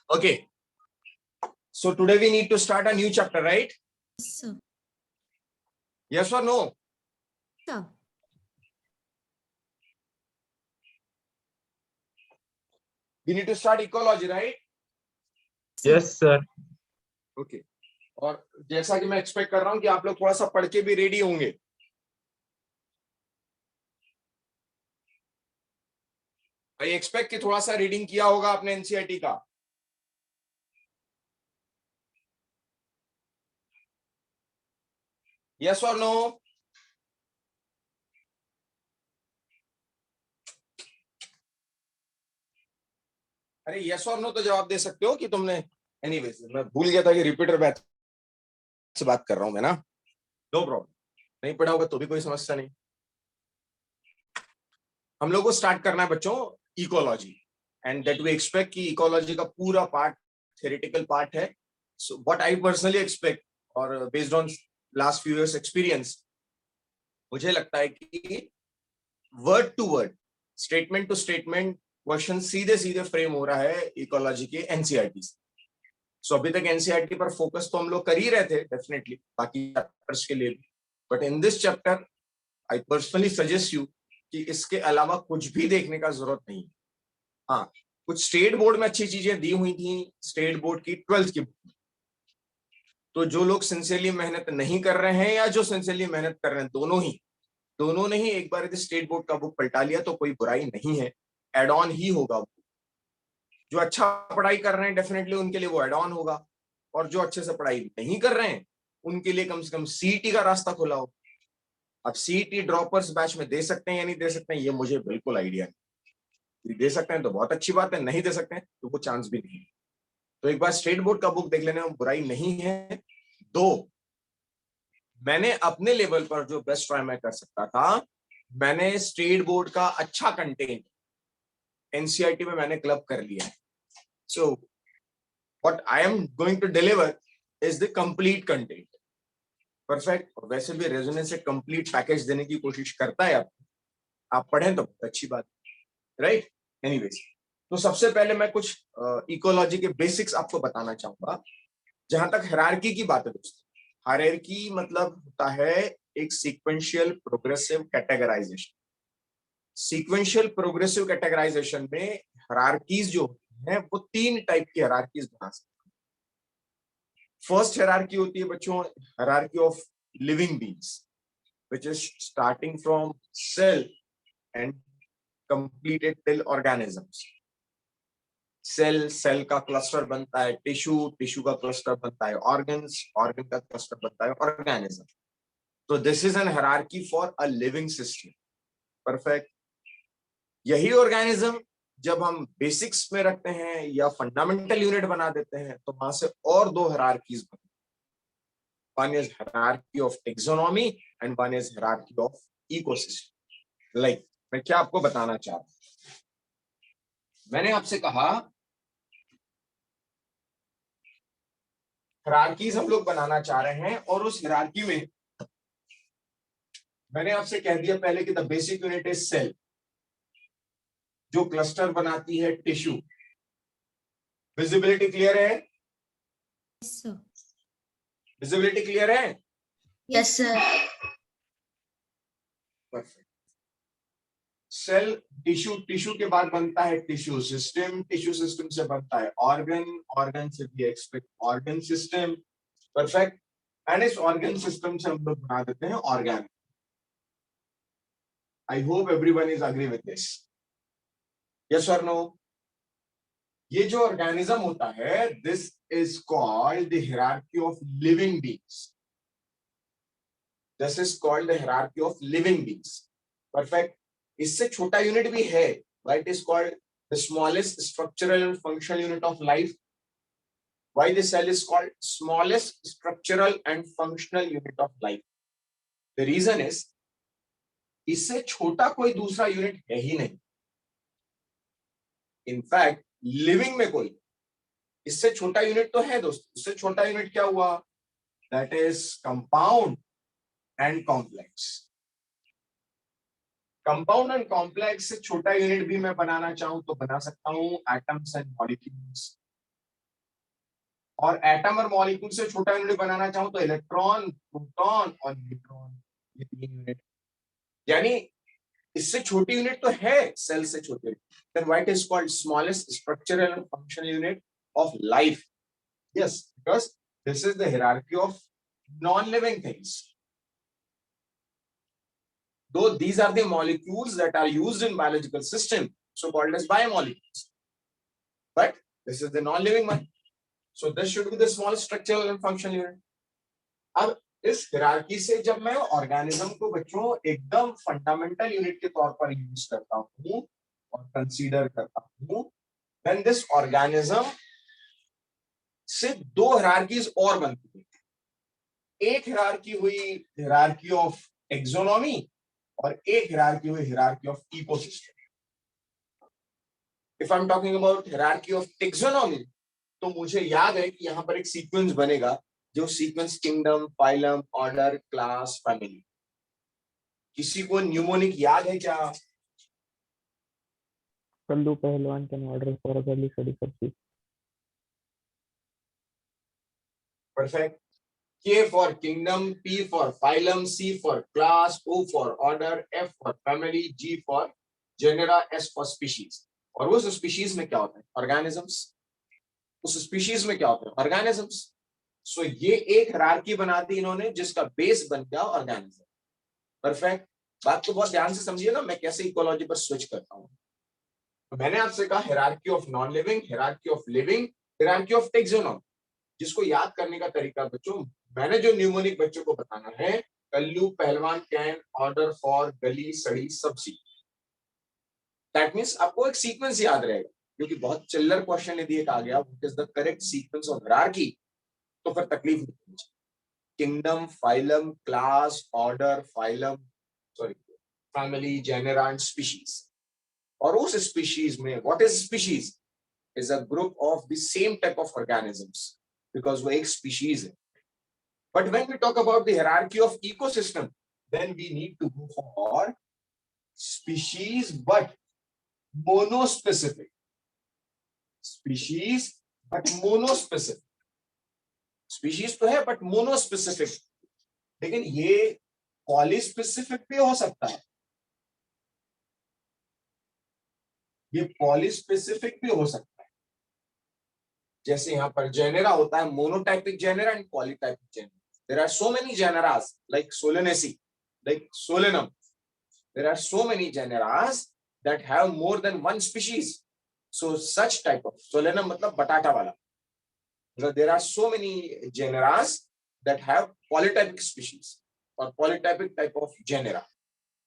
Okay. So today we need to start a new chapter, right? Yes, sir. Yes or no? Sir. We need to start ecology, right? Yes, sir. Okay. और जैसा कि मैं expect कर रहा हूं कि आप लोग थोड़ा सा पढ़ के भी रेडी होंगे. आई एक्सपेक्ट कि थोड़ा सा रीडिंग किया होगा आपने एनसीईआरटी का. यस और नो? अरे यस और नो तो जवाब दे सकते हो कि तुमने. एनीवेज मैं भूल गया था कि रिपीटर बैच से बात कर रहा हूं मैं ना. No problem. नहीं पढ़ा होगा तो भी कोई समस्या नहीं. हम लोग को स्टार्ट करना है बच्चों ecology. And that we expect कि इकोलॉजी का पूरा पार्ट थ्योरेटिकल पार्ट है. So what I personally expect और based on last few years experience, मुझे लगता है कि word to word, statement to statement question सीधे सीधे फ्रेम हो रहा है इकोलॉजी के एनसीईआरटी से. सो अभी तक एनसीईआरटी पर फोकस तो हम लोग कर ही रहे थे डेफिनेटली बाकी चैप्टर्स के लिए भी. But in this chapter I personally suggest you कि इसके अलावा कुछ भी देखने का जरूरत नहीं है. हाँ, कुछ स्टेट बोर्ड में अच्छी चीजें दी हुई थी, स्टेट बोर्ड की 12th की बुक. तो जो लोग सिंसियरली मेहनत नहीं कर रहे हैं या जो सिंसियरली मेहनत कर रहे हैं, दोनों ने ही एक बार यदि स्टेट बोर्ड का बुक पलटा लिया तो कोई बुराई नहीं है. एड ऑन ही होगा. जो अच्छा पढ़ाई कर रहे हैं डेफिनेटली उनके लिए वो एड ऑन होगा. और जो अच्छे से पढ़ाई नहीं कर रहे हैं उनके लिए कम से कम सीईटी का रास्ता खुला हो. अब सीईटी ड्रॉपर्स बैच में दे सकते हैं या नहीं दे सकते हैं ये मुझे बिल्कुल आइडिया नहीं. दे सकते हैं तो बहुत अच्छी बात है, नहीं दे सकते हैं तो वो चांस भी नहीं है. तो एक बार स्टेट बोर्ड का बुक देख लेने में बुराई नहीं है. दो, मैंने अपने लेवल पर जो बेस्ट ट्राई मैं कर सकता था, मैंने स्टेट बोर्ड का अच्छा कंटेंट एनसीईआरटी में मैंने क्लब कर लिया है. So what I am going to deliver is the complete content. Perfect. और वैसे भी रेजोनेंस से कंप्लीट पैकेज देने की कोशिश करता है. आप पढ़ें तो अच्छी बात, राइट? एनीवेज, तो सबसे पहले मैं कुछ इकोलॉजी के बेसिक्स आपको बताना चाहूंगा. जहां तक हायरार्की की बात है दोस्तों, हायरार्की मतलब होता है एक sequential progressive categorization. Sequential progressive categorization में हायरार्कीज जो हैं वो 3 टाइप की हायरार्कीज बना सकते हैं. फर्स्ट हायरार्की होती है बच्चों hierarchy of living beings, which is starting from cell and completed till organisms. Cell का क्लस्टर बनता है टिश्यू का क्लस्टर बनता है ऑर्गन का क्लस्टर बनता है ऑर्गेनिज्म. तो this is an hierarchy for a living system. Perfect. यही ऑर्गेनिज्म जब हम बेसिक्स में रखते हैं या फंडामेंटल यूनिट बना देते हैं तो वहां से और 2 हायरार्कीज बनती हैं. One is hierarchy of taxonomy and one is hierarchy of ecosystem. Like मैं क्या आपको बताना चाह रहा हूं, मैंने आपसे कहा हायरार्कीज हम लोग बनाना चाह रहे हैं और उस हायरार्की में मैंने आपसे कह दिया पहले कि the basic unit is cell, जो क्लस्टर बनाती है टिश्यू. विजिबिलिटी क्लियर है? Yes, sir. विजिबिलिटी क्लियर है? Yes, sir. Perfect. Cell tissue के बाद बनता है टिश्यू सिस्टम से बनता है ऑर्गन से भी expect organ system. Perfect. And इस ऑर्गन सिस्टम से हम लोग बना देते हैं organ. I hope everyone is agree with this. Yes और नो? ये जो ऑर्गेनिज्म होता है this is called the hierarchy of living beings. This is called the hierarchy of living beings. Perfect. इससे छोटा यूनिट भी है. It is called the smallest structural and functional unit of life. Why the cell is called smallest structural and functional unit of life? The reason is इससे छोटा कोई दूसरा unit है ही नहीं. इनफैक्ट लिविंग में कोई इससे छोटा यूनिट तो है दोस्तों. इससे छोटा यूनिट क्या हुआ? That is compound and complex. Compound and complex से छोटा यूनिट भी मैं बनाना चाहूं तो बना सकता हूं. एटम्स एंड मॉलिक्यूल्स, और एटम और मॉलिक्यूल से छोटा यूनिट बनाना चाहूं तो इलेक्ट्रॉन, प्रोटॉन और न्यूट्रॉन, ये 3 यूनिट। यानी इससे छोटी यूनिट तो है सेल से छोटी, then what is called smallest structural and functional unit of life? Yes, because this is the hierarchy of non living things. Though these are the molecules that are used in biological system, so called as biomolecules, but this is the non-living one, so this should be the smallest structural and functional unit. अब इस hierarchy से जब मैं organism को बच्चों एकदम fundamental unit के तौर पर यूज करता हूं और कंसीडर करता हूं, then this organism से 2 हायरार्कीज और बनती है. एक हायरार्की हुई हायरार्की ऑफ एक्सोनॉमी और एक हायरार्की हुई hierarchy of ecosystem. If I am talking about hierarchy of taxonomy, तो मुझे याद है कि यहां पर एक सीक्वेंस बनेगा, जो sequence kingdom, phylum, order, class, family. किसी को न्यूमोनिक याद है क्या? कल्लू पहलवान कैन ऑर्डर फॉर अ गली सड़ी सब्जी. Perfect. K for kingdom, P for phylum, C for class, O for order, F for family, G for genera, S for species. और उस स्पीशीज में क्या होता है? ऑर्गेनिजम्स. उस स्पीशीज में क्या होता है? ऑर्गेनिजम्स. सो ये एक हायरार्की बना दी इन्होंने, जिसका बेस बन गया ऑर्गेनिज्म. परफेक्ट. बात को बहुत ध्यान से समझिएगा, मैं कैसे इकोलॉजी पर स्विच करता हूँ. तो मैंने आपसे कहा hierarchy of non living, hierarchy of living, hierarchy of taxonomy. जिसको याद करने का तरीका बच्चों, मैंने जो न्यूमोनिक बच्चों को बताना है, कल्लू पहलवान कैन ऑर्डर फॉर गली सड़ी सब्जी. दैट मींस आपको एक सीक्वेंस याद रहेगा, क्योंकि बहुत चिल्लर क्वेश्चन यदि एक आ गया, what is the correct sequence of hierarchy, तो फिर तकलीफ नहीं होनी चाहिए. Kingdom, phylum, class, order, phylum, sorry, family, genera and species. और उस स्पीशीज में what is species? Is a group of the same type of organisms, because वो एक स्पीशीज है. But when we talk about the hierarchy of ecosystem, then we need to go for species but monospecific. Species but monospecific. Species तो है but monospecific. लेकिन ये पॉलीस्पेसिफिक भी हो सकता है. ये पॉलीस्पेसिफिक भी हो सकता है. जैसे यहां पर जेनेरा होता है, monotypic genera and polytypic genera. There are so many generas like Solanaceae, like Solanum. There are so many generas that have more than one species. So such type of Solanum मतलब बटाटा वाला. So there are so many generas that have polytypic species or polytypic type of genera.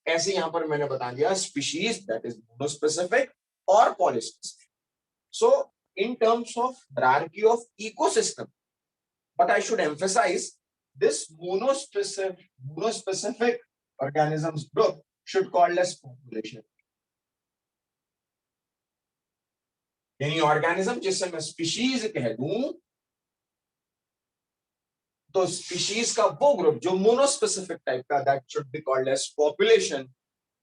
ऐसे यहाँ पर मैंने बता दिया species that is monospecific or polyspecific. So in terms of hierarchy of ecosystem, but I should emphasize this monospecific organisms group should called as population. यानी organism जिससे मैं species कह दूं, तो स्पीशीज का वो ग्रुप जो मोनोस्पेसिफिक टाइप का, that should be called as population,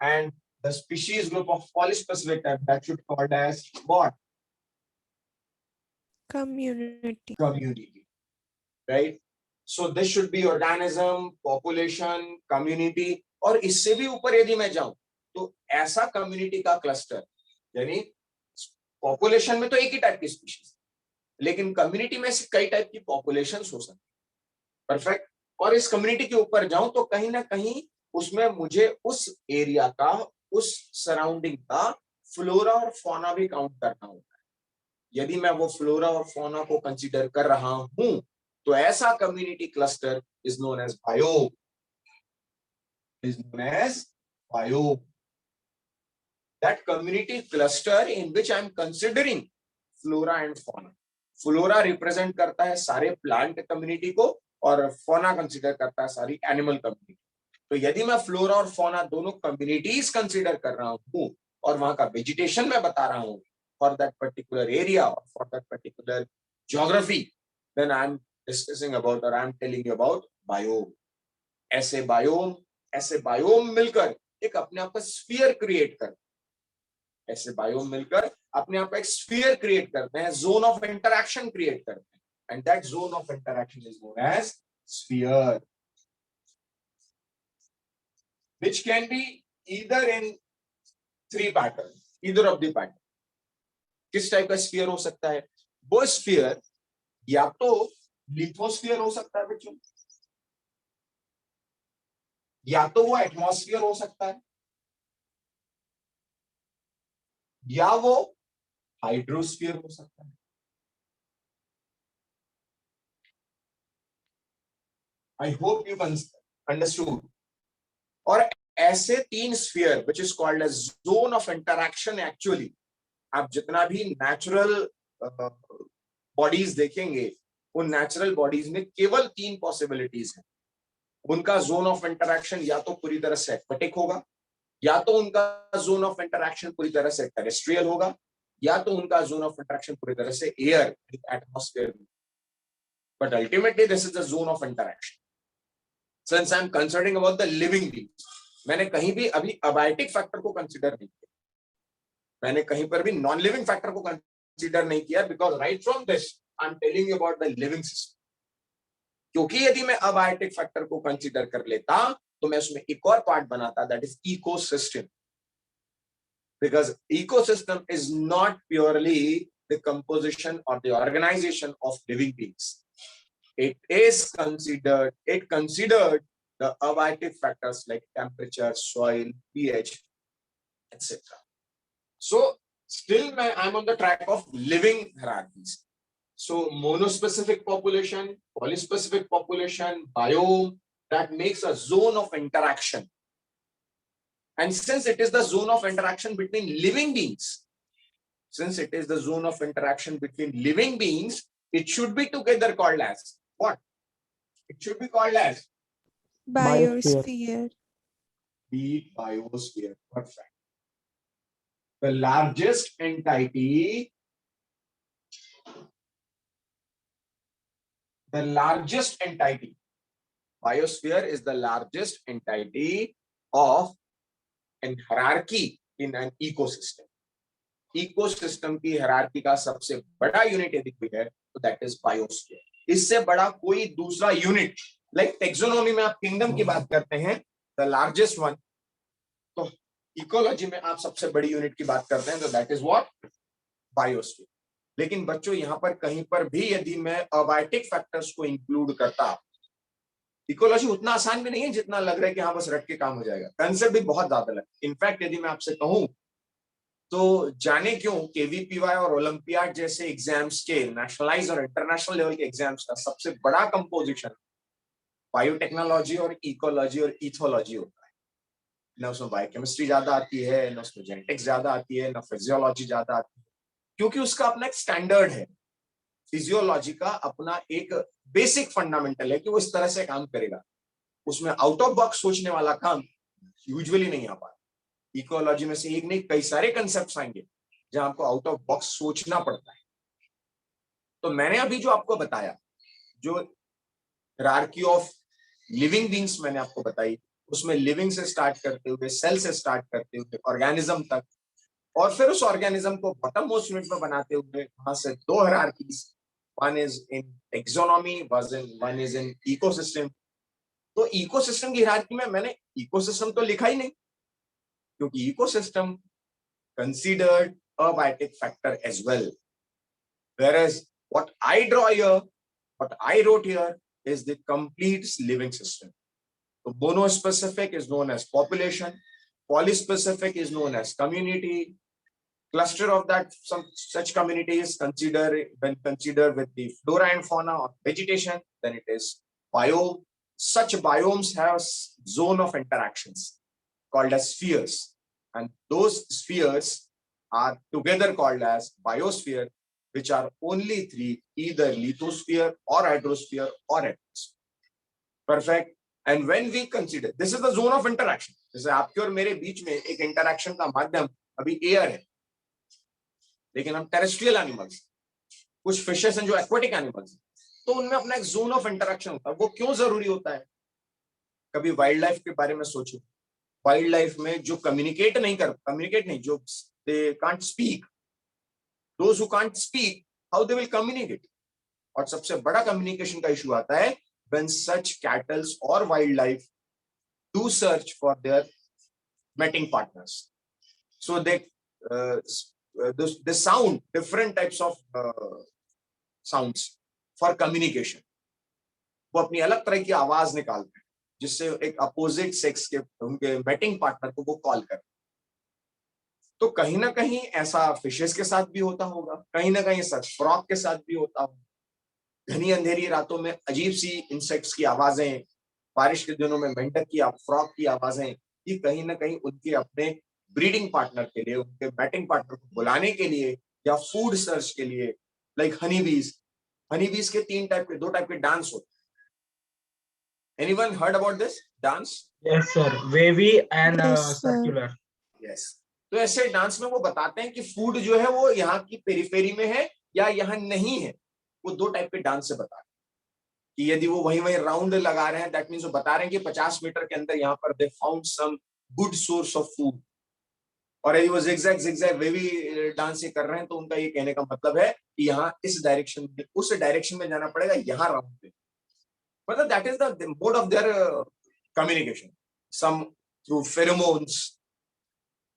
and the species group of polyspecific type that should called as what? Community. Community, right? So this should be organism, population, community. और इससे भी ऊपर यदि मैं जाऊं तो ऐसा कम्युनिटी का क्लस्टर, यानी पॉपुलेशन में तो एक ही टाइप की स्पीशीज, लेकिन कम्युनिटी में से कई टाइप की पॉपुलेशंस हो सकती. परफेक्ट. और इस कम्युनिटी के ऊपर जाऊं तो कहीं ना कहीं उसमें मुझे उस एरिया का, उस सराउंडिंग का फ्लोरा और फौना भी काउंट करना होता है. यदि मैं वो फ्लोरा और फौना को कंसीडर कर रहा हूं, तो ऐसा community cluster is known as biome. Is known as biome. That community cluster in which I am considering flora and fauna. Flora represent करता है सारे प्लांट कम्युनिटी को और fauna कंसीडर करता है सारी एनिमल कम्युनिटी. तो यदि मैं फ्लोरा और fauna दोनों कम्युनिटीज कंसीडर कर रहा हूं और वहां का वेजिटेशन मैं बता रहा हूं फॉर दैट पर्टिकुलर एरिया और for that particular geography, then I am discussing about or I am telling you about biome. ऐसे बायोम मिलकर एक अपने आप का स्फीयर क्रिएट करते हैं. ऐसे बायोम मिलकर अपने आप का एक स्फीयर क्रिएट करते हैं, जोन ऑफ इंटरैक्शन क्रिएट करते हैं. and that zone of interaction is known as sphere, which can be either in three patterns, either of the pattern. किस टाइप का स्फीयर हो सकता है? वो स्फीयर या तो लिथोस्फीयर हो सकता है बच्चों, या तो वो एटमॉस्फेयर हो सकता है, या वो हाइड्रोस्फीयर हो सकता है. I hope you understood. और ऐसे तीन sphere which is called as zone of interaction actually, आप जितना भी नेचुरल बॉडीज देखेंगे उन नेचुरल बॉडीज में केवल तीन पॉसिबिलिटीज हैं. उनका जोन ऑफ इंटरैक्शन या तो पूरी तरह से एक्वेटिक होगा, या तो उनका जोन ऑफ इंटरैक्शन पूरी तरह से टेरेस्ट्रियल होगा, या तो उनका जोन ऑफ इंटरैक्शन पूरी तरह से एयर एटमॉस्फेयर में. But ultimately this is the zone of interaction. Since I am considering about the living beings, मैंने कहीं भी अभी अबायोटिक फैक्टर को कंसीडर नहीं किया, मैंने कहीं पर भी नॉन लिविंग फैक्टर को कंसीडर नहीं किया, because right from this I am telling you about the living system. क्योंकि यदि मैं अबायोटिक फैक्टर को कंसीडर कर लेता तो मैं उसमें एक और पार्ट बनाता, that is ecosystem. Because ecosystem is not purely the composition और the organisation of living beings. it considered the abiotic factors like temperature, soil, pH, etc. So still I'm on the track of living hierarchies. So monospecific population, polyspecific population, biome, that makes a zone of interaction. And since it is the zone of interaction between living beings, it should be together called as what? It should be called as biosphere. The biosphere. Perfect. The largest entity, biosphere is the largest entity of an hierarchy in an ecosystem. Ecosystem की hierarchy का सबसे बड़ा unit यदि कोई है तो that is biosphere. इससे बड़ा कोई दूसरा यूनिट, लाइक टेक्सोनॉमी में आप किंगडम की बात करते हैं, द लार्जेस्ट वन, तो इकोलॉजी में आप सबसे बड़ी यूनिट की बात करते हैं तो दैट इज व्हाट? बायोस्फीयर. लेकिन बच्चों यहां पर कहीं पर भी यदि मैं अबायोटिक फैक्टर्स को इंक्लूड करता, इकोलॉजी उतना आसान भी नहीं है जितना लग रहा है कि हाँ बस रट के काम हो जाएगा. कंसेप्ट भी बहुत ज्यादा अलग. इनफैक्ट यदि मैं आपसे कहूं तो जाने क्यों केवीपीवाई और ओलंपियाड जैसे एग्जाम्स के, नेशनलाइज और इंटरनेशनल लेवल के एग्जाम्स का सबसे बड़ा कंपोजिशन बायोटेक्नोलॉजी और इकोलॉजी और इथोलॉजी होता है. ना उसमें बायोकेमिस्ट्री ज्यादा आती है, ना उसमें जेनेटिक्स ज्यादा आती है, ना फिजियोलॉजी ज्यादा आती है, क्योंकि उसका अपना एक स्टैंडर्ड है. फिजियोलॉजी का अपना एक बेसिक फंडामेंटल है कि वो इस तरह से काम करेगा. उसमें आउट ऑफ बॉक्स सोचने वाला काम यूजुअली नहीं आ पाता. इकोलॉजी में से एक नहीं कई सारे कंसेप्ट्स आएंगे जहां आपको आउट ऑफ बॉक्स सोचना पड़ता है. तो मैंने अभी जो आपको बताया, जो हायरार्की ऑफ लिविंग बीइंग्स मैंने आपको बताई, उसमें लिविंग से स्टार्ट करते हुए, सेल से स्टार्ट करते हुए ऑर्गेनिज्म तक, और फिर उस ऑर्गेनिज्म को बॉटम मोस्ट यूनिट में बनाते हुए वहां से दो hierarchies, one is in taxonomy, one is in ecosystem. तो इकोसिस्टम की हायरार्की में मैंने इकोसिस्टम तो लिखा ही नहीं, क्योंकि ecosystem considered abiotic factor as well. Whereas what I draw here, what I wrote here is the complete living system. So monospecific is known as population, polyspecific is known as community, cluster of that some such communities when considered with the flora and fauna or vegetation, then it is biome. Such biomes have zone of interactions called as spheres, and those spheres are together called as biosphere, which are only three, either lithosphere or hydrosphere or atmosphere. Perfect. And when we consider, this is the zone of interaction. जैसे आपके और मेरे बीच में एक interaction का माध्यम अभी air है, लेकिन हम टेरेस्ट्रियल एनिमल्स, कुछ फिशेस हैं जो एक्वेटिक एनिमल्स, तो उनमें अपना एक जोन ऑफ इंटरैक्शन होता है. वो क्यों जरूरी होता है? कभी वाइल्ड लाइफ के बारे में सोचो. वाइल्ड लाइफ में जो कम्युनिकेट नहीं, जो they can't speak, those who can't speak, how they will communicate? और सबसे बड़ा कम्युनिकेशन का इशू आता है when such cattle or wildlife do search for their mating partners. So they sound different types of sounds for communication. वो अपनी अलग तरह की आवाज निकालते हैं जिससे एक अपोजिट सेक्स के उनके मैटिंग पार्टनर को वो कॉल करते हैं। तो कहीं ना कहीं ऐसा फिशेस के साथ भी होता होगा, कहीं ना कहीं ऐसा फ्रॉग के साथ भी होता होगा। घनी अंधेरी रातों में अजीब सी इंसेक्ट्स की आवाजें, बारिश के दिनों में मेंढक की, फ्रॉग की आवाजें, ये कहीं ना कहीं उनके अपने ब्रीडिंग पार्टनर के लिए, उनके मैटिंग पार्टनर को बुलाने के लिए या फूड सर्च के लिए, लाइक हनीबीज के दो टाइप के डांस होते हैं। Anyone heard about this dance? Yes, sir. Wavy and Yes, sir. circular. Yes. तो ऐसे डांस में वो बताते हैं कि फूड जो है वो यहाँ की पेरिफेरी में है या यहाँ नहीं है। वो दो टाइप के डांस से बता रहे हैं कि यदि वो वहीं राउंड लगा रहे हैं, दैट मीन्स वो बता रहे हैं कि 50 मीटर के अंदर यहाँ पर they found some good source of food. और यदि वो जिगजैग वेवी डांस ये कर रहे हैं तो उनका ये कहने का मतलब है कि यहाँ इस डायरेक्शन में, उस डायरेक्शन में जाना पड़ेगा, यहाँ राउंड पे। मतलब that is the mode of their communication, some through pheromones.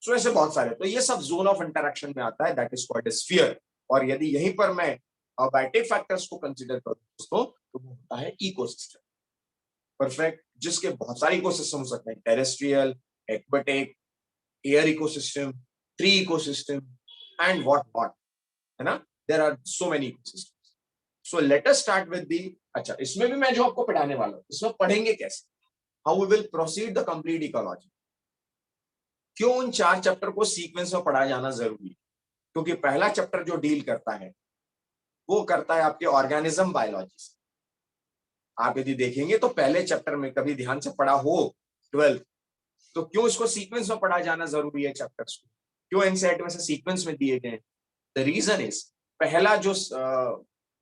So ऐसे बहुत सारे, तो ये सब जोन ऑफ इंटरेक्शन में आता है, that is called as fear. और यदि यहीं पर मैं अबाइटिक फैक्टर्स को कंसीडर करूं दोस्तों, तो वो होता है इकोसिस्टम। परफेक्ट, जिसके बहुत सारे इकोसिस्टम हो सकते हैं, terrestrial, aquatic, air ecosystem, tree ecosystem and what, है ना? There are so many ecosystems. So let us start with the, अच्छा इसमें भी मैं जो आपको पढ़ाने वाला हूं, इसमें पढ़ेंगे कैसे, how we will proceed the complete ecology. क्यों उन 4 चैप्टर को सीक्वेंस में पढ़ा जाना जरूरी है? क्योंकि पहला चैप्टर जो डील करता है वो करता है आपके ऑर्गेनिज्म बायोलॉजी से। आप यदि देखेंगे तो पहले चैप्टर में कभी ध्यान से पढ़ा हो 12th, तो क्यों इसको सीक्वेंस में पढ़ा जाना जरूरी है चैप्टर्स को, क्यों एनसीईआरटी में से सीक्वेंस में दिए गए? द रीजन इज, पहला जो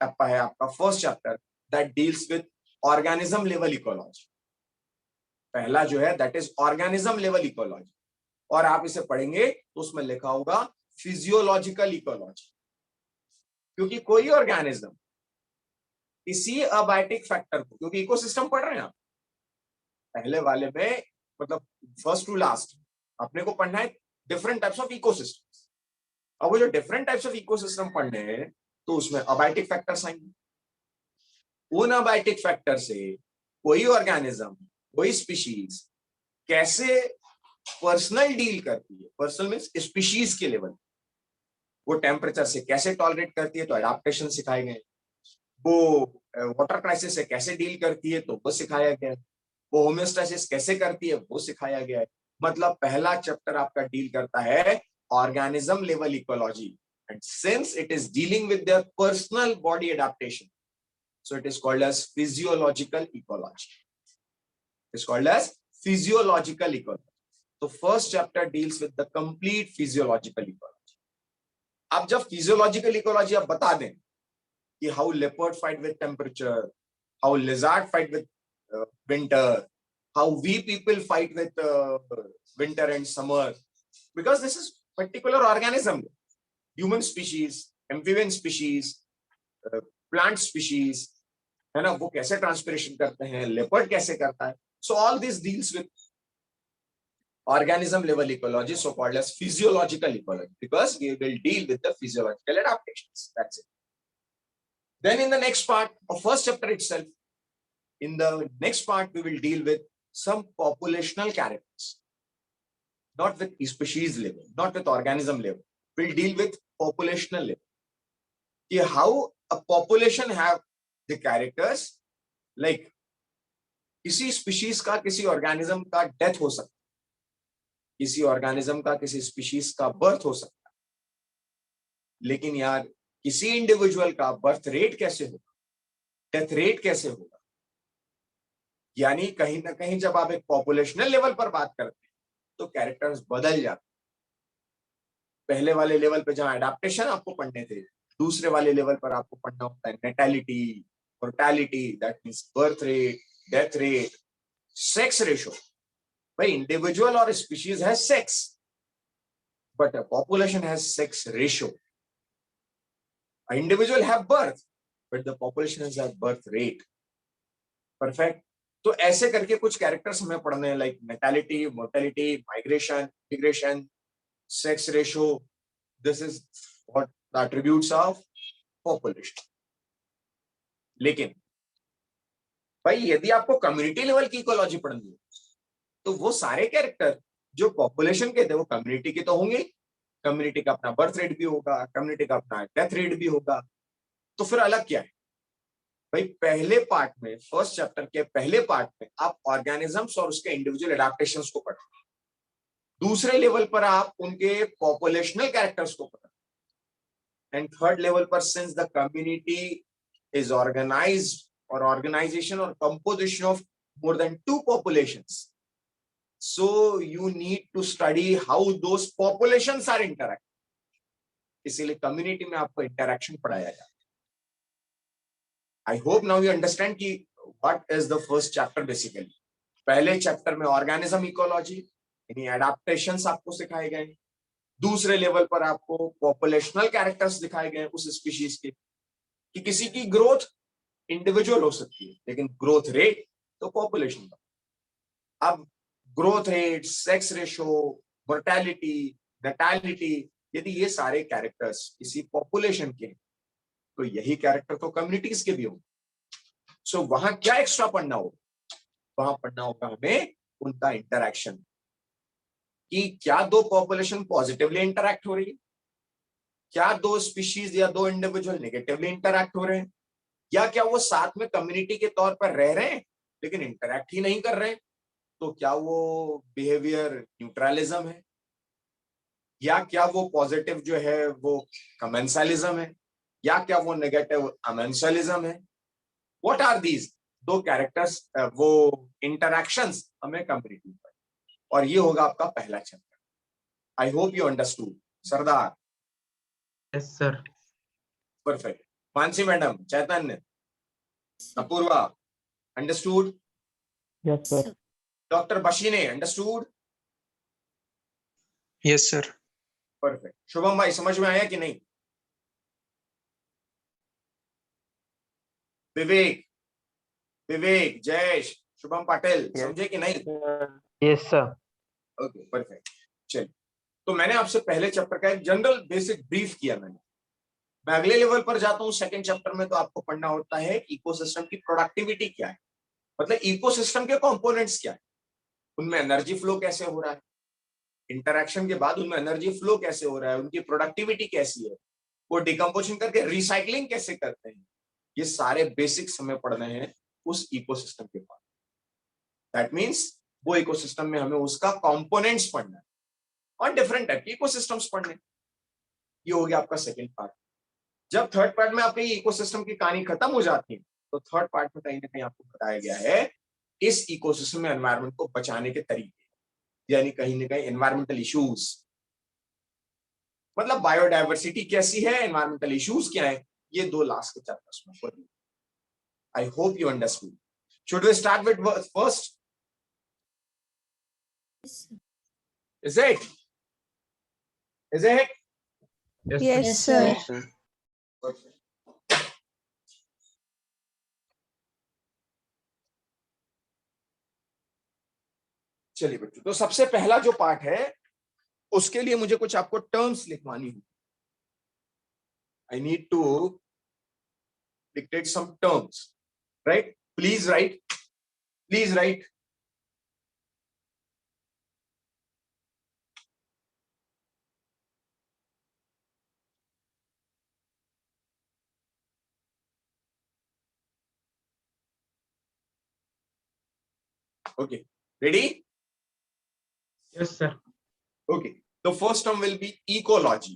टप्पा है आपका first chapter, that deals with organism level ecology. पहला जो है that is organism level ecology, और आप इसे पढ़ेंगे तो उसमें लिखा होगा फिजियोलॉजिकल इकोलॉजी। क्योंकि कोई ऑर्गेनिज्म इसी अबायोटिक फैक्टर को, क्योंकि इकोसिस्टम पढ़ रहे हैं आप पहले वाले में, मतलब फर्स्ट टू लास्ट अपने को पढ़ना है डिफरेंट टाइप्स ऑफ इकोसिस्टम्स। अब वो जो डिफरेंट टाइप्स ऑफ इकोसिस्टम पढ़ने हैं तो उसमें अबायोटिक फैक्टर्स आएंगे। उन अबायोटिक फैक्टर से कोई ऑर्गेनिज्म, कोई स्पीशीज कैसे पर्सनल डील करती है, पर्सनल मींस स्पीशीज के लेवल, वो टेम्परेचर से कैसे टॉलरेट करती है तो एडाप्टेशन सिखाए गए, वो वाटर क्राइसिस से कैसे डील करती है तो वो सिखाया गया है, वो होम्योस्टेसिस कैसे करती है वो सिखाया गया है। मतलब पहला चैप्टर आपका डील करता है organism level ecology, and since it is dealing with their personal body adaptation, so it is called as physiological ecology. It is called as physiological ecology. तो first chapter deals with the complete physiological ecology. अब जब physiological ecology आप बता दें कि how leopard fight with temperature, how lizard fight with winter, how we people fight with winter and summer, because this is particular organism, human species, amphibian species, plant species, है ना, वो कैसे transpiration करते हैं, लेपर्ड कैसे करता है। So all this deals with organism level ecology, so called as physiological ecology, because we will deal with the physiological adaptations. That's it. Then in the next part of first chapter itself, in the next part, we will deal with some populational characters, not with species level, not with organism level. We'll deal with populational level. How a population have the characters, like किसी species का किसी organism का death हो सकता है, किसी organism का किसी species का birth हो सकता है, लेकिन यार किसी individual का birth rate कैसे होगा, death rate कैसे होगा? यानी कहीं ना कहीं जब आप एक पॉपुलेशनल लेवल पर बात करते हैं तो कैरेक्टर्स बदल जाते हैं। पहले वाले लेवल पे जहां एडाप्टेशन आपको पढ़ने थे, दूसरे वाले लेवल पर आपको पढ़ना होता है natality, mortality, that means birth rate, death rate, sex ratio. भाई इंडिविजुअल और स्पीशीज है sex, but population has sex ratio. Individual have birth, but the population is at birth rate. Perfect. तो ऐसे करके कुछ कैरेक्टर्स हमें पढ़ने हैं, like mortality, mortality, migration, immigration, sex ratio. This is what the attributes of population. लेकिन भाई यदि आपको कम्युनिटी लेवल की इकोलॉजी पढ़नी है तो वो सारे कैरेक्टर जो पॉपुलेशन के थे वो कम्युनिटी के तो होंगे, कम्युनिटी का अपना बर्थ रेट भी होगा, कम्युनिटी का अपना डेथ रेट भी होगा, तो फिर अलग क्या है भाई? पहले पार्ट में, फर्स्ट चैप्टर के पहले पार्ट में आप ऑर्गेनिजम्स और उसके इंडिविजुअल एडेप्टेशंस को पढ़ो, दूसरे लेवल पर आप उनके पॉपुलेशनल कैरेक्टर्स को पढ़ो, एंड थर्ड लेवल पर since the community is organized or organization or composition of more than two populations, so you need to study how those populations are interact. इसीलिए कम्युनिटी में आपको इंटरैक्शन पढ़ाया जाता है. I hope now you understand कि what is the first chapter. Basically पहले chapter में organism ecology यानी एडाप्टेशंस आपको सिखाए गए, दूसरे लेवल पर आपको पॉपुलेशनल कैरेक्टर्स दिखाए गए उस स्पीशीज के, कि किसी की ग्रोथ इंडिविजुअल हो सकती है लेकिन ग्रोथ रेट तो पॉपुलेशन का. अब growth rate, sex ratio, mortality, natality, यदि ये सारे कैरेक्टर्स किसी पॉपुलेशन के तो यही कैरेक्टर तो कम्युनिटीज के भी होंगे. सो वहां क्या एक्स्ट्रा पढ़ना होगा? वहां पढ़ना होगा हमें उनका इंटरैक्शन, कि क्या दो पॉपुलेशन पॉजिटिवली इंटरैक्ट हो रही है, क्या दो स्पीशीज या दो इंडिविजुअल नेगेटिवली इंटरैक्ट हो रहे हैं, या क्या वो साथ में कम्युनिटी के तौर पर रह रहे हैं लेकिन इंटरैक्ट ही नहीं कर रहे, तो क्या वो बिहेवियर न्यूट्रलिज्म है, या क्या वो पॉजिटिव जो है वो कमेंसलिज्म है, या क्या वो नेगेटिव अमेंसलिज्म है. व्हाट आर दीज दो कैरेक्टर्स, वो इंटरैक्शंस हमें कम्युनिटी पर, और ये होगा आपका पहला chapter. I hope you understood. Sardar? Yes, sir. Perfect. Mansi madam, Chaitanya, Apurva, understood? Yes, sir. Doctor Bashine, understood? Yes, sir. Perfect. Shubham भाई, समझ में आया कि नहीं? विवेक, विवेक, जयेश, शुभम पाटिल, समझे कि नहीं? Yes, sir. Okay, perfect. चलिए, तो मैंने आपसे पहले चैप्टर का एक जनरल बेसिक ब्रीफ किया. मैं अगले लेवल पर जाता हूं सेकंड चैप्टर में, तो आपको पढ़ना होता है इकोसिस्टम की प्रोडक्टिविटी क्या है, मतलब इकोसिस्टम के कंपोनेंट्स क्या है, उनमें एनर्जी फ्लो कैसे हो रहा है, इंटरैक्शन के बाद उनमें एनर्जी फ्लो कैसे हो रहा है, उनकी प्रोडक्टिविटी कैसी है, वो डिकम्पोजिशन करके रिसाइकलिंग कैसे करते हैं. ये सारे बेसिक्स हमें पढ़ने हैं उस इकोसिस्टम के बाद. दैट मीन्स वो इकोसिस्टम में हमें उसका कंपोनेंट्स पढ़ना है और डिफरेंट टाइप के इकोसिस्टम्स पढ़ने. ये हो गया आपका सेकेंड पार्ट. जब थर्ड पार्ट में आपके इकोसिस्टम की कहानी खत्म हो जाती है तो थर्ड पार्ट में कहीं ना कहीं आपको बताया गया है इस इकोसिस्टम में एनवायरनमेंट को बचाने के तरीके, यानी कहीं ना कहीं एनवायरमेंटल इश्यूज, मतलब बायोडायवर्सिटी कैसी है, एनवायरमेंटल इश्यूज क्या है, ये दो लास्ट के चैप्टर्स में पढ़ेंगे. I hope you understood. Should we start with first? Is it? Yes, Yes, sir. sir. चलिए बच्चों, तो सबसे पहला जो पार्ट है उसके लिए मुझे कुछ आपको टर्म्स लिखवानी है. I need to dictate some terms, right? Please write, please write. Okay, ready? Yes, sir. Okay, the first term will be ecology.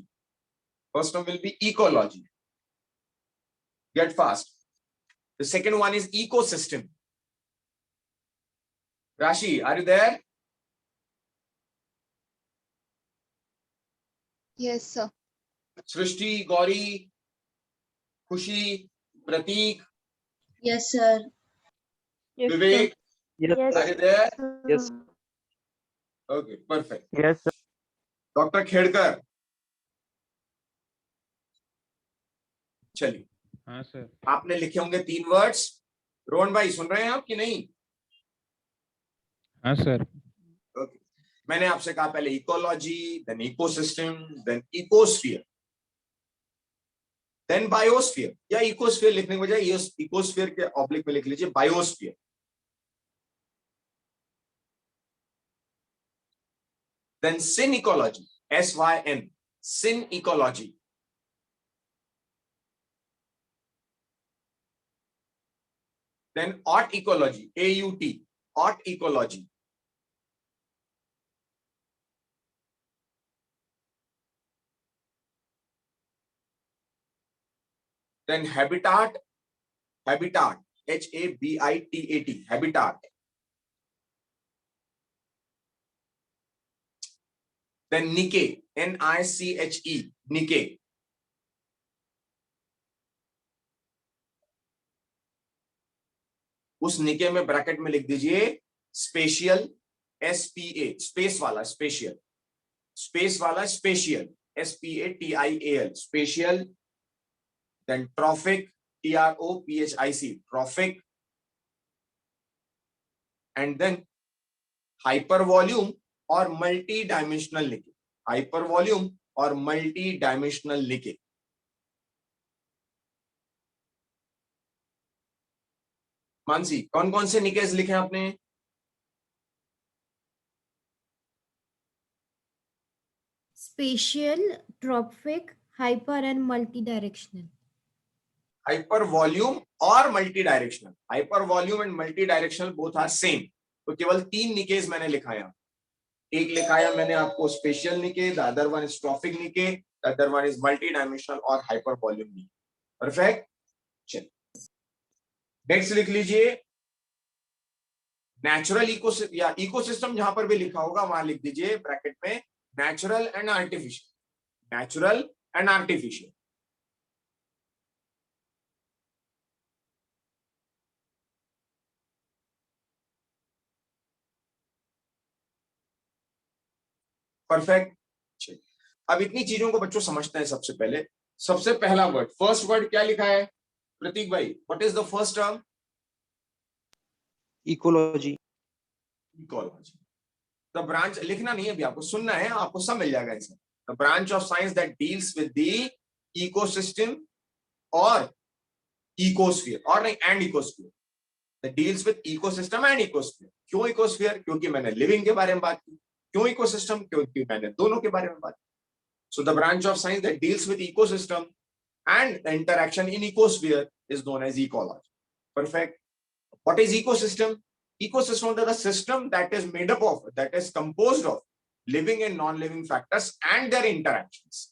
First term will be ecology. Get fast. The second one is ecosystem. Rashi, are you there? Yes, sir. Srishti, Gauri, Khushi, Prateek, Yes, sir. Vivek, Yes, are you there? Yes. Okay, perfect. yes, sir. Dr. Khedkar. चलिए, हाँ sir. आपने लिखे होंगे 3 words. Rohan भाई सुन रहे हैं आप कि नहीं? हाँ सर। ओके, मैंने आपसे कहा पहले ecology, then ecosystem, then ecosphere, then biosphere, या इकोस्फीयर लिखने के बजाय इकोस्फीयर के ऑब्लिक में लिख लीजिए बायोस्फीयर। देन सिन इकोलॉजी, SYN, सिन ecology. Then ought ecology, AUT, ought ecology. Then habitat, habitat, HABITAT, habitat. Then निके, NICHE, निके। उस निके में ब्रैकेट में लिख दीजिए स्पेशियल, SPA, स्पेस वाला स्पेशियल, स्पेस वाला special, SPATIAL, special. Then traffic, TROPHIC, traffic. And then hyper volume और मल्टी डायमेंशनल निके, हाइपर वॉल्यूम और मल्टी डायमेंशनल निके। मानसी, कौन कौन से निकेज लिखे आपने? Spatial, trophic, hyper and multi-directional. Hyper volume और multi directional, hyper volume and multi directional both are same. तो केवल 3 निकेज मैंने लिखाया। एक लिखाया मैंने आपको spatial niche, the other one is trophic niche, the other one is multi dimensional और हाइपर वॉल्यूम निके। परफेक्ट। चलिए नेक्स्ट लिख लीजिए नेचुरल इकोसिस्टम, या इकोसिस्टम जहां पर भी लिखा होगा वहां लिख दीजिए ब्रैकेट में natural and artificial, natural and artificial. Perfect. अब इतनी चीजों को बच्चों समझते हैं। सबसे पहले सबसे पहला वर्ड, फर्स्ट वर्ड क्या लिखा है प्रतीक भाई? What is the first term? Ecology. Ecology. The branch, लिखना नहीं है अभी, आपको सुनना है, आपको सब मिल जाएगा इसमें। The branch of science that deals with the ecosystem और इकोस्फीयर, और नहीं and ecosphere, that deals with ecosystem and ecosphere. क्यों इकोस्फीयर? क्योंकि मैंने लिविंग के बारे में बात की। क्यों इकोसिस्टम? क्योंकि मैंने दोनों के बारे में बात की। So the branch of science that deals with ecosystem and the interaction in ecosphere is known as ecology. Perfect. What is ecosystem? Ecosystem is the system that is made up of, that is composed of living and non-living factors and their interactions.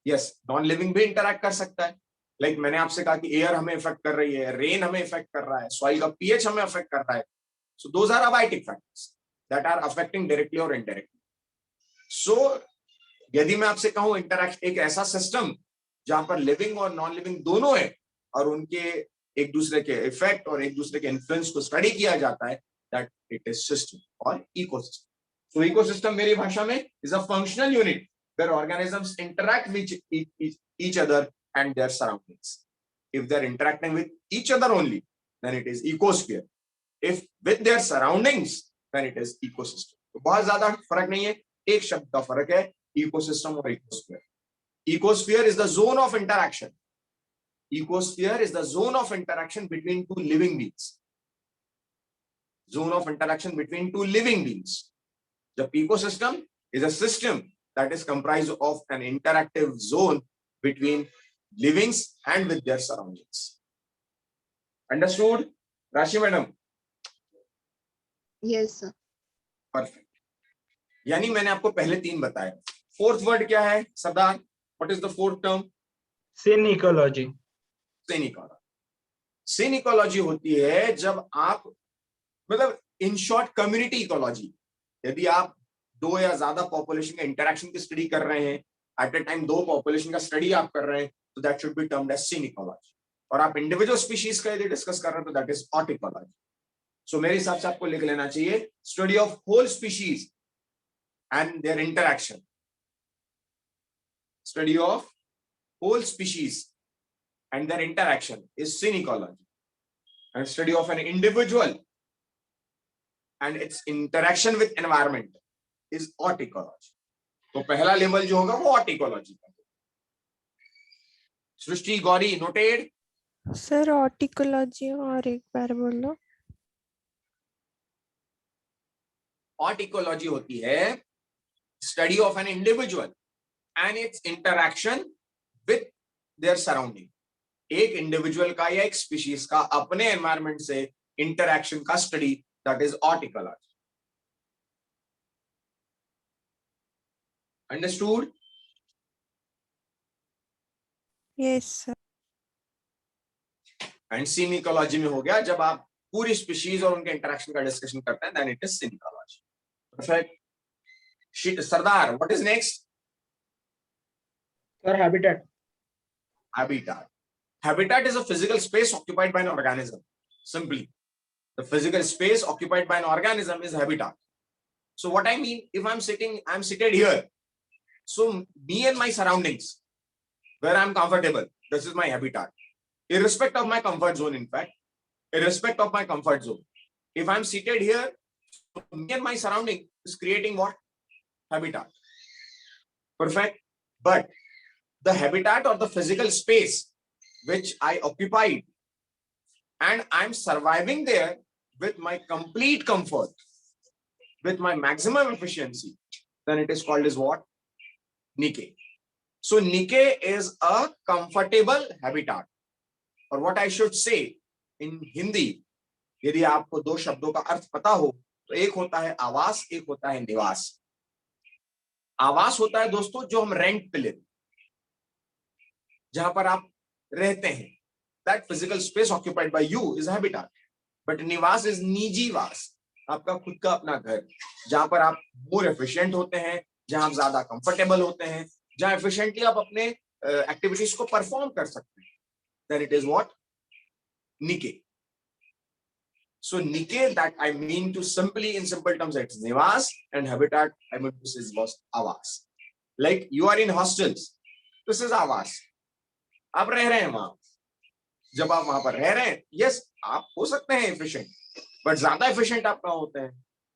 Yes, non-living भी interact कर सकता है। Like मैंने आपसे कहा कि air हमें affect कर रही है, rain हमें affect कर रहा है, soil का pH हमें affect कर रहा है। So those are abiotic factors that are affecting directly or indirectly. So यदि मैं आपसे कहूं इंटरैक्शन, एक ऐसा सिस्टम जहां पर लिविंग और नॉन लिविंग दोनों है और उनके एक दूसरे के इफेक्ट और एक दूसरे के इन्फ्लुएंस को स्टडी किया जाता है, दैट इट इज सिस्टम और इकोसिस्टम। सो इकोसिस्टम मेरी भाषा में is a functional unit where organisms interact with each other and their surroundings. If they are interacting with each other only, then it is ecosphere. If with their surroundings, then it is ecosystem. तो बहुत ज्यादा फर्क नहीं है, एक शब्द का फर्क है, ecosystem or ecosphere. Ecosphere is the zone of interaction. Ecosphere is the zone of interaction between two living beings. Zone of interaction between two living beings. The ecosystem is a system that is comprised of an interactive zone between livings and with their surroundings. Understood, Rashi madam? Yes, sir. Perfect. यानी मैंने आपको पहले 3 बताए। Fourth word क्या है सरदार? What is the fourth term? Sin ecology. Synecology. Synecology होती है जब आप, मतलब इन शॉर्ट कम्युनिटी इकोलॉजी। यदि आप 2 या ज्यादा पॉपुलेशन के इंटरेक्शन की स्टडी कर रहे हैं, एट ए टाइम 2 पॉपुलेशन का स्टडी आप कर रहे हैं, तो that should be termed as syn ecology. और आप इंडिविजुअल स्पीशीज का यदि डिस्कस कर रहे हैं तो दैट इज ऑट इकोलॉजी। सो मेरे हिसाब से आपको लिख लेना चाहिए study of whole species and their interaction. Study of whole species and their interaction is syn ecology. And study of an individual and its interaction with environment is aut ecology. तो पहला लेवल जो होगा वो aut ecology का. सृष्टि, Gauri, noted? Sir ऑर्टिकोलॉजी और एक बार बोलो. Aut ecology होती है study of an individual and its interaction with their surrounding. एक इंडिविजुअल का या एक स्पीशीज का अपने एनवायरमेंट से इंटरैक्शन का study, that is aut ecology. Understood? Yes sir. And syn ecology में हो गया जब आप पूरी स्पीशीज और उनके इंटरैक्शन का डिस्कशन करते हैं, then it is syn ecology. Perfect. Sardar, what is next? Sir, habitat. Habitat. Habitat is a physical space occupied by an organism. Simply, the physical space occupied by an organism is habitat. So what I mean, if I'm seated here. So me and my surroundings, where I'm comfortable, this is my habitat. Irrespective of my comfort zone, in fact, irrespective of my comfort zone. If I'm seated here, me and my surrounding is creating what? Habitat. Perfect. But the habitat or the physical space which I occupied and I'm surviving there with my complete comfort, with my maximum efficiency, then it is called as what? Nikke. So Nikke is a comfortable habitat. Or what I should say in Hindi, यदि आपको दो शब्दों का अर्थ पता हो तो एक होता है आवास, एक होता है निवास. आवास होता है दोस्तों जो हम रेंट पे लेते, जहां पर आप रहते हैं. That physical space occupied by you is habitat. But निवास is निजी वास, आपका खुद का अपना घर, जहां पर आप मोर एफिशिएंट होते हैं, जहां आप ज्यादा कंफर्टेबल होते हैं, जहां एफिशिएंटली आप अपने एक्टिविटीज को परफॉर्म कर सकते हैं. Then it is what? Nikke. So Nikke, that I mean to simply, in simple terms, it's Nivas, and habitat, I mean this is was Avas. Like you are in hostels, this is Avas. आप रह रहे हैं वहां. जब आप वहां पर रह रहे हैं, yes, आप हो सकते हैं efficient, but ज्यादा efficient आप कहाँ होते हैं?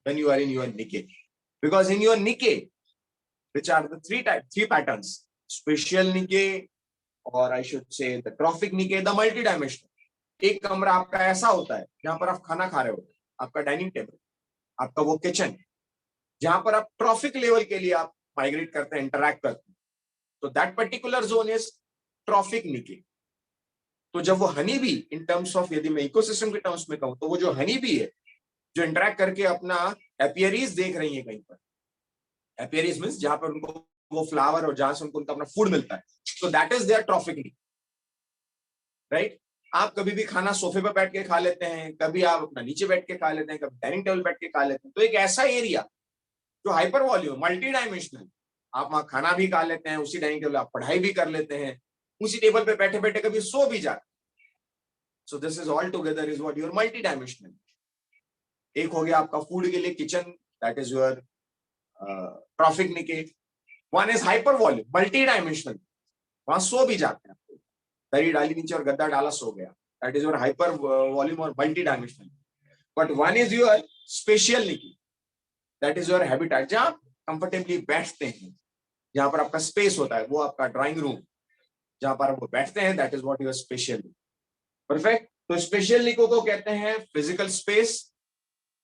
When you are in your Nikke. Because in your Nikke, which are the three patterns, spatial Nikke, or I should say the trophic Nikke, the multidimensional. एक कमरा आपका ऐसा होता है जहां पर आप खाना खा रहे होते हैं, आपका डाइनिंग टेबल, आपका वो किचन, जहां पर आप ट्रॉफिक लेवल के लिए आप माइग्रेट करते हैं, इंटरैक्ट करते हैं. तो that particular zone is trophic niche. तो जब वो honey bee, in terms of यदि मैं इकोसिस्टम के टर्म्स में कहूं, तो वो जो हनी बी है जो इंटरैक्ट करके अपना एपियरीज देख रही है कहीं पर, एपियरीज मींस जहां पर उनको वो फ्लावर और जहां से उनको उनका अपना फूड मिलता है, तो दैट इज देयर ट्रॉफिक निके. राइट? आप कभी भी खाना सोफे पर बैठ के खा लेते हैं, कभी आप अपना नीचे बैठ के खा लेते हैं, कभी डाइनिंग टेबल बैठ के खा लेते हैं. तो एक ऐसा एरिया जो हाइपर वॉल्यूम, मल्टी डायमेंशनल, आप वहां खाना भी खा लेते हैं, उसी डाइनिंग टेबल आप पढ़ाई भी कर लेते हैं, उसी टेबल पे बैठे बैठे कभी सो भी जाते. So this is all together is what your multi dimensional. एक हो गया आपका फूड के लिए kitchen, that is your trophic niche. One is hyper volume, multi dimensional, वहां सो भी जाते हैं, दरी डाली नीचे और गद्दा डाला सो गया, that is your hyper volume और multi dimensional. But one is your spatial niche, that is your habitat, जहां कंफर्टेबली बैठते हैं, जहां पर आपका स्पेस होता है, वो आपका ड्राइंग रूम, जहां पर वो बैठते हैं, that is what your spatial. Perfect. तो स्पेशियल निको को कहते हैं फिजिकल स्पेस,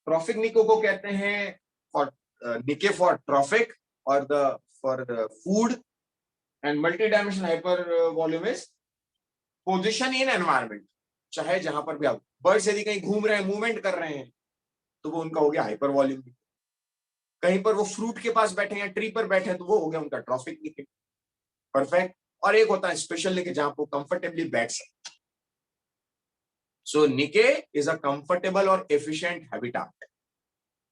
ट्रॉफिक निको को कहते हैं फॉर निके फॉर ट्रॉफिक और the for food, and multi dimensional hyper volume is position in environment. चाहे जहां पर भी आप बर्ड्स यदि कहीं घूम रहे हैं, मूवमेंट कर रहे हैं, तो वो उनका हो गया हाइपर वॉल्यूम. कहीं पर वो फ्रूट के पास बैठे या ट्री पर बैठे, तो वो हो गया उनका ट्रॉफिक निके. परफेक्ट. और एक होता है स्पेशल निके, जहां वो कंफर्टेबली बैठ सकते. So niche is a comfortable और efficient habitat.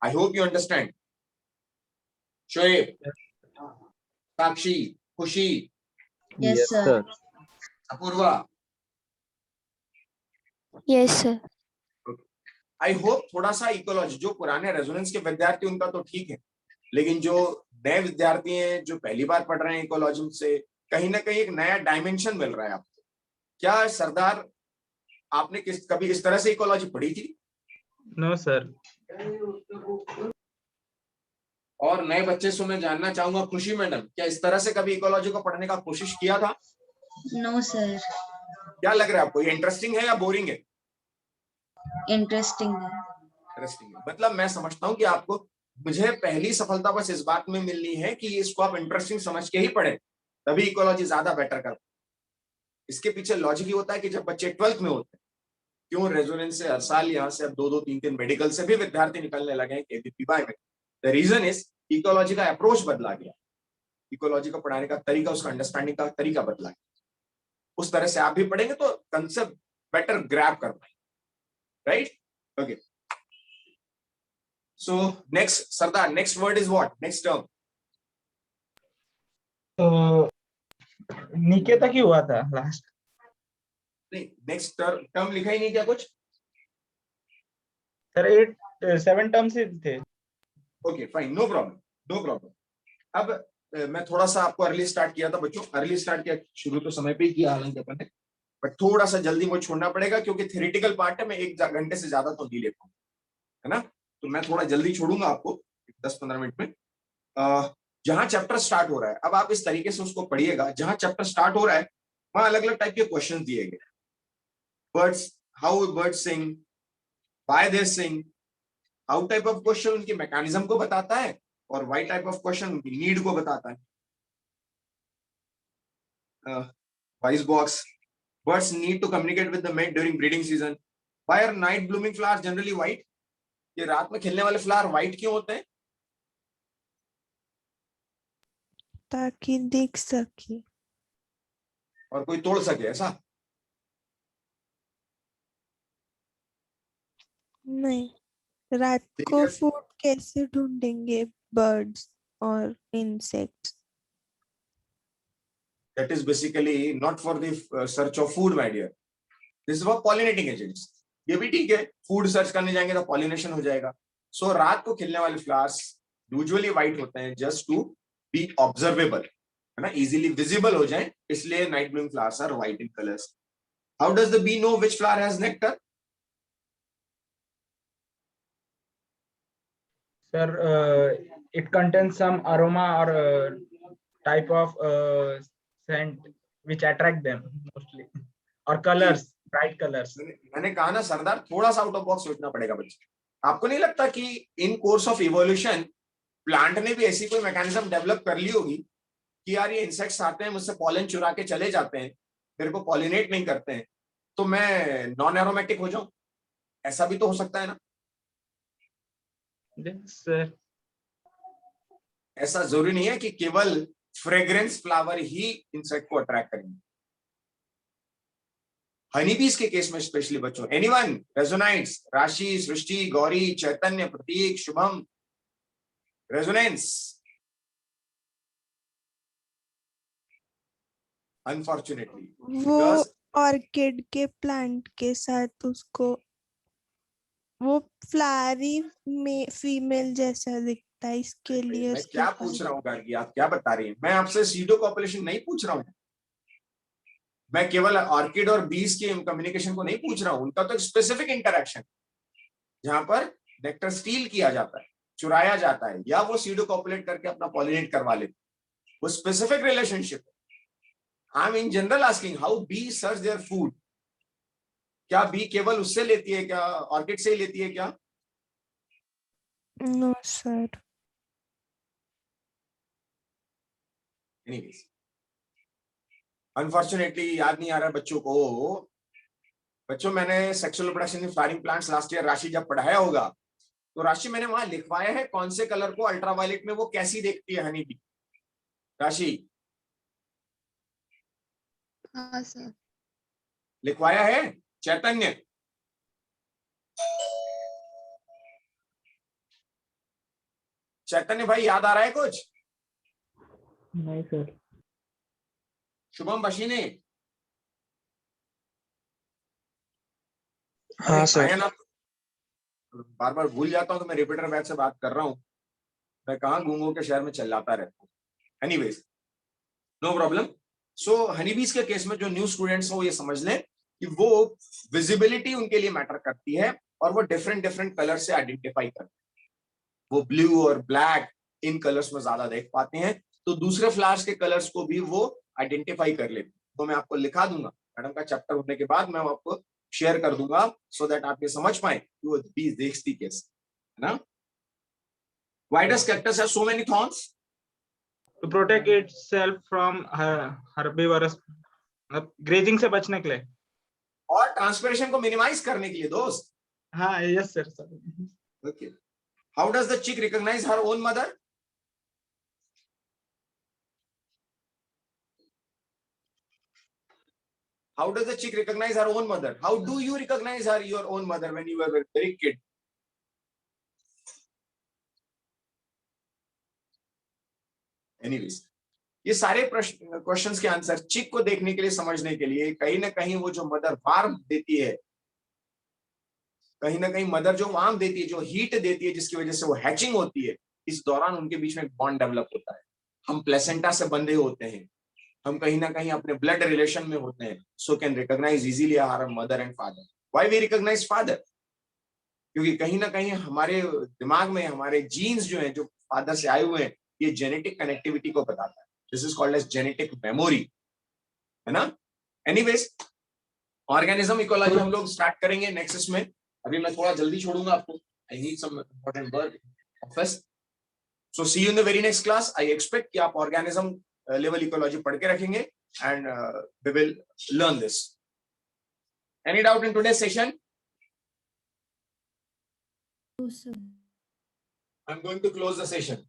I hope you understand. Shoaib, Sakshi, Khushi, Yes, sir. Apoorva, yes sir. I hope थोड़ा सा इकोलॉजी, जो पुराने रेजोनेंस के विद्यार्थी उनका तो ठीक है, लेकिन जो नए विद्यार्थी हैं जो पहली बार पढ़ रहे हैं इकोलॉजी से, कहीं ना कहीं एक नया डायमेंशन मिल रहा है आपको क्या सरदार आपने कभी इस तरह से इकोलॉजी पढ़ी थी? No, sir. और नए बच्चे से मैं जानना चाहूंगा, खुशी मैडम, क्या इस तरह से कभी इकोलॉजी को पढ़ने का कोशिश किया था? नो सर, क्या लग रहा है आपको, ये इंटरेस्टिंग है या बोरिंग है? इंटरेस्टिंग है। इंटरेस्टिंग है, मतलब मैं समझता हूँ कि आपको, मुझे पहली सफलता बस इस बात में मिलनी है कि इसको आप इंटरेस्टिंग समझ के ही पढ़े, तभी इकोलॉजी ज्यादा बेटर कर। इसके पीछे लॉजिक ही होता है कि जब बच्चे 12th में होते हैं, क्यों रेजोनेंस से हर साल यहाँ से अब 2-2 3-3 मेडिकल से भी विद्यार्थी निकलने लगे हैं केबीपीवाई में। द रीजन इज इकोलॉजी का अप्रोच बदला गया, इकोलॉजी को पढ़ाने का तरीका, उसका अंडरस्टैंडिंग का तरीका बदला गया। उस तरह से आप भी पढ़ेंगे तो कंसेप्ट बेटर ग्रैब कर पाएंगे, right? Okay, so next Sardar, next word is what, next term? तो निकेता की हुआ था लास्ट। नहीं, नेक्स्ट टर्म लिखा ही नहीं क्या कुछ? सर 7 टर्म्स ही थे। Okay fine, no problem, no problem. अब मैं थोड़ा सा आपको अर्ली स्टार्ट किया था बच्चों, अर्ली स्टार्ट किया, शुरू तो समय पे ही किया हालांकि अपन ने, बट थोड़ा सा जल्दी मुझे छोड़ना पड़ेगा क्योंकि थ्योरेटिकल पार्ट है, मैं 1 घंटे से ज्यादा तो नहीं ले पाऊंगा, है ना? तो मैं थोड़ा जल्दी छोड़ूंगा आपको 10-15 मिनट में। जहां चैप्टर स्टार्ट हो रहा है, अब आप इस तरीके से उसको पढ़िएगा, जहां चैप्टर स्टार्ट हो रहा है वहां अलग अलग टाइप के क्वेश्चन दिए गए। Birds, how birds sing, why they sing, how type of question उनकी मैकेनिज्म को बताता है, और वाई टाइप ऑफ क्वेश्चन उनकी नीड को बताता है। Voice box, birds need to communicate with the mate during breeding season. Why are night blooming flowers generally white? ये रात में खिलने वाले फ्लावर व्हाइट क्यों होते हैं? ताकि दिख सके। और कोई तोड़ सके, ऐसा? नहीं, रात को फूड कैसे ढूंढेंगे बर्ड्स और insects? That is basically not for the search of food, my dear. This is for pollinating agents. ये भी ठीक है, फूड सर्च करने जाएंगे तो पॉलिनेशन हो जाएगा। सो रात को खिलने वाले फ्लावर्स यूजुअली व्हाइट होते हैं जस्ट टू बी ऑब्जर्वेबल, है ना, इजीली विजिबल हो जाए, इसलिए night blooming flowers are white in colours. How does the bee know which flower has nectar? Sir, it contains some aroma or type of scent which attract them mostly, or colors, bright colors. मैंने कहा ना सरदार, थोड़ा सा out of box सोचना पड़ेगा बच्चे। आपको नहीं लगता कि इन कोर्स ऑफ इवोल्यूशन प्लांट ने भी ऐसी कोई मैकेनिज्म डेवलप कर ली होगी कि यार ये इंसेक्ट्स आते हैं, मुझसे पॉलन चुरा के चले जाते हैं, मेरे को पॉलिनेट नहीं करते हैं, तो मैं नॉन एरोमेटिक हो जाऊं? ऐसा भी तो हो सकता है ना? Yes, sir. ऐसा जरूरी नहीं है कि केवल फ्रेग्रेंस फ्लावर ही इंसेक्ट को अट्रैक्ट करेंगे। हनीबीज के केस में स्पेशली बच्चों, एनीवन, रेजोनाइट्स, राशि, सृष्टि, गौरी, चैतन्य, प्रतीक, शुभम, रेजोनेंस? अनफॉर्चुनेटली वो ऑर्किड के प्लांट के साथ उसको, वो फ्लावरी में फीमेल जैसा दिखता है, इसके लिए मैं उसके क्या पास- पूछ रहा हूँ गार्गी, आप क्या बता रही हैं? मैं आपसे सीडो कॉपुलेशन नहीं पूछ रहा हूँ, मैं केवल ऑर्किड और बीज के कम्युनिकेशन को नहीं पूछ रहा हूँ, उनका तो स्पेसिफिक इंटरेक्शन जहां पर नेक्टर स्टील किया जाता है, चुराया जाता है, या वो सीडो कॉपुलेट करके अपना पॉलिनेट करवा लेते, वो specific relationship. I am in general asking how bee search their food. क्या बी केवल उससे लेती है क्या, ऑर्किड से ही लेती है क्या? No sir. एनीवेज, अनफॉर्चुनेटली याद नहीं आ रहा बच्चों को। बच्चों, मैंने sexual reproduction in flowering plants last year राशि जब पढ़ाया होगा, तो राशि मैंने वहां लिखवाया है कौन से कलर को अल्ट्रावायलेट में वो कैसी देखती है हनी बी। राशि हाँ सर। लिखवाया है? चैतन्य, चैतन्य भाई याद आ रहा है कुछ? नहीं सर। शुभम बशीने? हाँ सर। बार बार भूल जाता हूं तो मैं रिपीटर बैच से बात कर रहा हूं, मैं कहां गूंगों के शहर में चल जाता रहता हूं। Anyways, no problem. So honeybees के केस में जो न्यू स्टूडेंट्स हो ये समझ लें कि वो विजिबिलिटी उनके लिए मैटर करती है और वो डिफरेंट डिफरेंट कलर से आइडेंटिफाई करते हैं। वो ब्लू और ब्लैक इन कलर्स में ज्यादा देख पाते हैं, तो दूसरे फ्लावर्स के कलर्स को भी वो आइडेंटिफाई कर लेते हैं। तो मैं आपको लिखा दूंगा, मैडम का चैप्टर होने के बाद मैं आपको शेयर कर दूंगा, सो दैट आप ये समझ पाए कि वो बीज देखती कैसे, है ना। Why does cactus have so many thorns? To protect itself from herbivorous, grazing से बचने के लिए। और ट्रांसपिरेशन को मिनिमाइज करने के लिए दोस्त। हाँ, yes sir. Okay. How does the chick recognize her own mother? How does the chick recognize her own mother? How do you recognize your own mother when you were a very kid? Anyways, ये सारे questions के answer चिक को देखने के लिए, समझने के लिए कहीं ना कहीं वो जो मदर वार्म देती है, कहीं ना कहीं मदर जो वार्म देती है, जो हीट देती है, जिसकी वजह से वो हैचिंग होती है, इस दौरान उनके बीच में एक बॉन्ड डेवलप होता है। हम प्लेसेंटा से बंधे होते हैं, हम कहीं ना कहीं अपने ब्लड रिलेशन में होते हैं, so can recognize easily our mother and father. Why we recognize father? क्योंकि कहीं ना कहीं हमारे दिमाग में हमारे जीन्स जो हैं, जो फादर से आए हुए हैं, ये जेनेटिक कनेक्टिविटी को बताता है। This is called as genetic memory, है ना। एनीवेज, ऑर्गेनिज्म इकोलॉजी हम लोग स्टार्ट करेंगे नेक्स्ट में। अभी मैं थोड़ा जल्दी छोड़ूंगा आपको, I need some important work office. So see you in the very next class. I expect कि आप ऑर्गेनिज्म लेवल इकोलॉजी पढ़ के रखेंगे and we will learn this. Any doubt in today's session? No, sir. I'm going to close the session.